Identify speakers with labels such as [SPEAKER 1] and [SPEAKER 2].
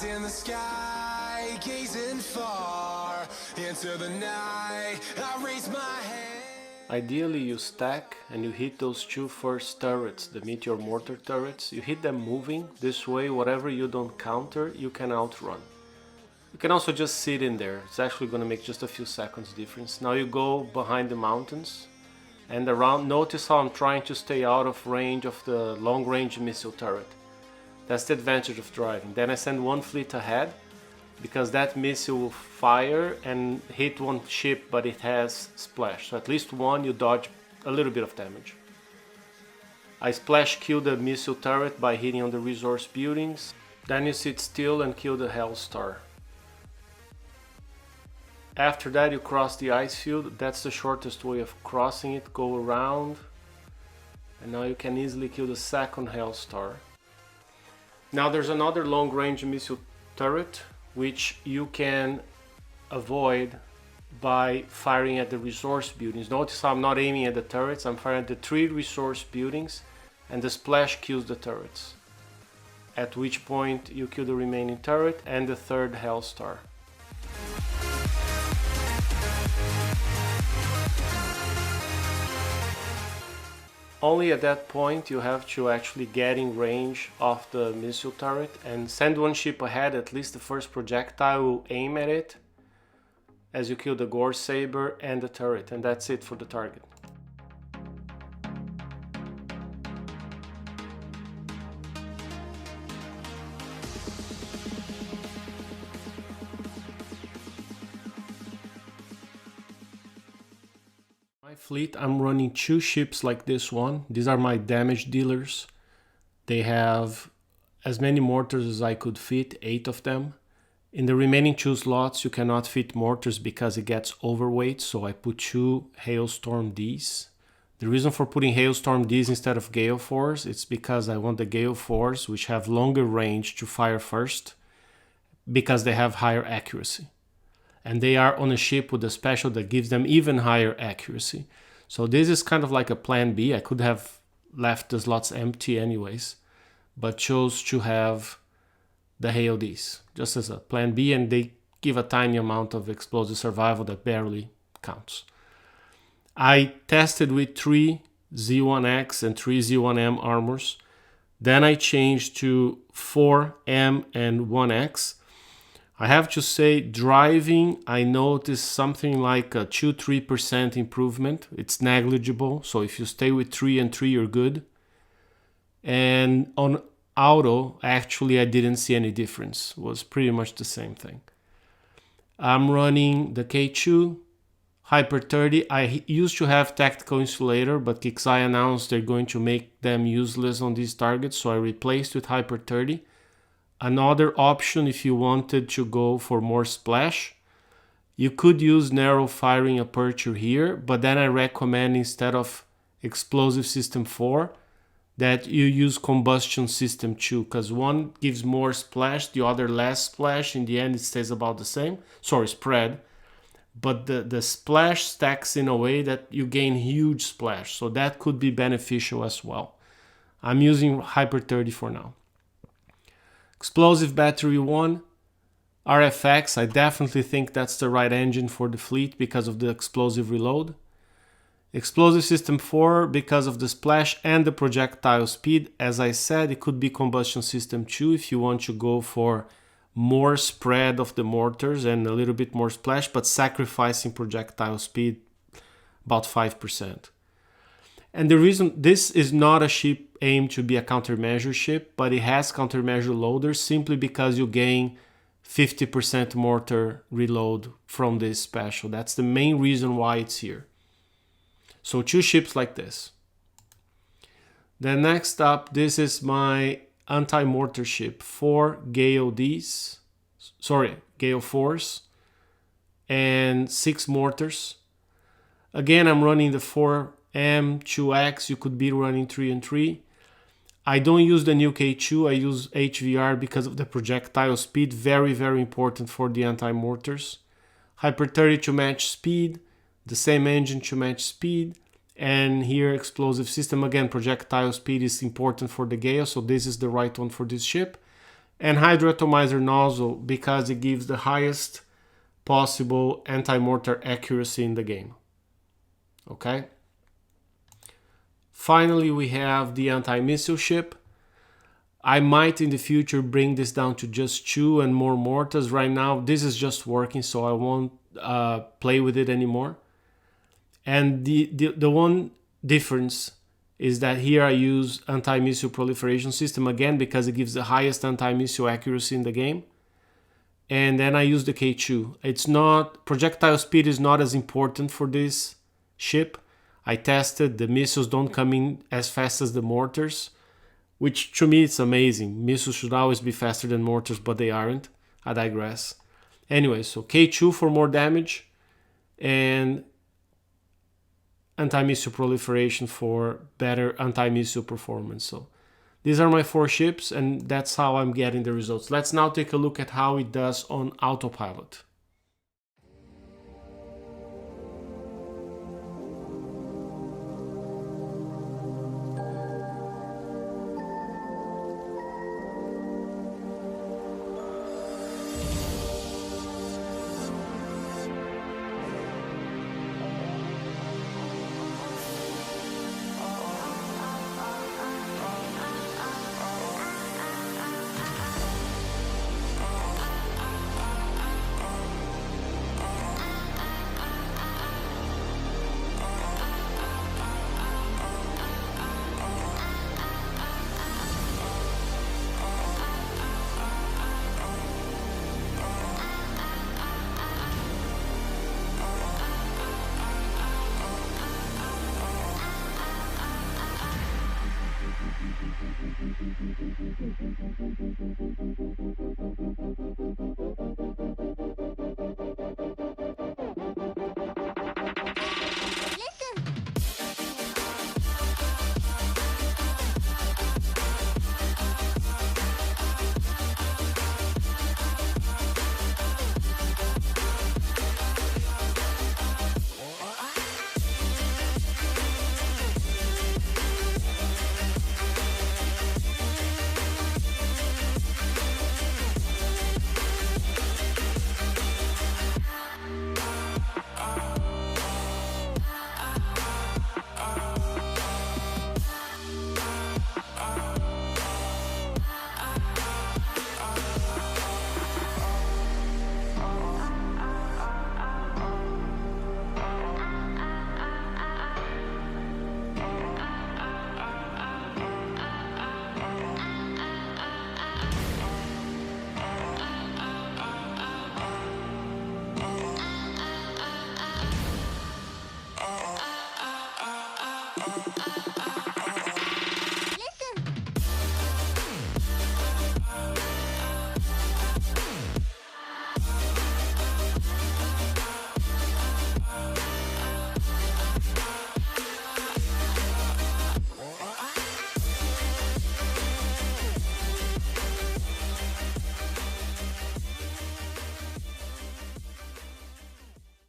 [SPEAKER 1] in the sky, gazing far into the night. I raise my hand.
[SPEAKER 2] Ideally you stack and you hit those two first turrets, the meteor mortar turrets. You hit them moving, this way whatever you don't counter you can outrun. You can also just sit in there, it's actually going to make just a few seconds difference. Now you go behind the mountains and around, notice how I'm trying to stay out of range of the long range missile turret. That's the advantage of driving. Then I send one fleet ahead, because that missile will fire and hit one ship, but it has splash. So at least one you dodge a little bit of damage. I splash kill the missile turret by hitting on the resource buildings. Then you sit still and kill the Hellstar. After that you cross the ice field. That's the shortest way of crossing it. Go around. And now you can easily kill the second Hellstar. Now there's another long range missile turret which you can avoid by firing at the resource buildings. Notice how I'm not aiming at the turrets, I'm firing at the 3 resource buildings and the splash kills the turrets. At which point you kill the remaining turret and the third Hellstar. Only at that point you have to actually get in range of the missile turret and send one ship ahead. At least the first projectile will aim at it as you kill the Gore Saber and the turret, and that's it for the target. Fleet, I'm running 2 ships like this one. These are my damage dealers. They have as many mortars as I could fit, 8 of them. In the remaining 2 slots you cannot fit mortars because it gets overweight, so I put 2 Hailstorm Ds. The reason for putting Hailstorm Ds instead of Gale Force, it's because I want the Gale Force, which have longer range, to fire first, because they have higher accuracy. And they are on a ship with a special that gives them even higher accuracy. So this is kind of like a plan B. I could have left the slots empty anyways, but chose to have the Hail Ds just as a plan B, and they give a tiny amount of explosive survival that barely counts. I tested with 3 Z1X and 3 Z1M armors. Then I changed to 4 M and 1X. I have to say, driving, I noticed something like a 2-3% improvement. It's negligible, so if you stay with 3 and 3, you're good. And on auto, actually, I didn't see any difference. It was pretty much the same thing. I'm running the K2, Hyper 30. I used to have Tactical Insulator, but Kixeye announced they're going to make them useless on these targets, so I replaced with Hyper 30. Another option, if you wanted to go for more splash, you could use narrow firing aperture here, but then I recommend, instead of Explosive System 4, that you use Combustion System 2, because one gives more splash, the other less splash. In the end it stays about the same, spread, but the splash stacks in a way that you gain huge splash, so that could be beneficial as well. I'm using Hyper 30 for now. Explosive Battery 1, RFX, I definitely think that's the right engine for the fleet because of the explosive reload. Explosive System 4 because of the splash and the projectile speed. As I said, it could be Combustion System 2 if you want to go for more spread of the mortars and a little bit more splash, but sacrificing projectile speed about 5%. And the reason, this is not a ship aimed to be a countermeasure ship, but it has countermeasure loaders simply because you gain 50% mortar reload from this special. That's the main reason why it's here. So 2 ships like this. Then next up, this is my anti-mortar ship. 4 Gale Ds, Gale Force, and 6 mortars. Again, I'm running the 4 M2X, you could be running 3 and 3. I don't use the new K2, I use HVR because of the projectile speed, very, very important for the anti-mortars. Hyper 30 to match speed, the same engine to match speed, and here explosive system, again projectile speed is important for the Gale, so this is the right one for this ship. and hydroatomizer nozzle because it gives the highest possible anti-mortar accuracy in the game. Okay. Finally, we have the anti-missile ship. I might in the future bring this down to just 2 and more mortars. Right now, this is just working, so I won't play with it anymore. And the one difference is that here I use anti-missile proliferation system again because it gives the highest anti-missile accuracy in the game. And then I use the K2. It's not, projectile speed is not as important for this ship. I tested, the missiles don't come in as fast as the mortars, which to me it's amazing. Missiles should always be faster than mortars, but they aren't. I digress. Anyway, so K2 for more damage and anti-missile proliferation for better anti-missile performance. So these are my 4 ships, and that's how I'm getting the results. Let's now take a look at how it does on autopilot.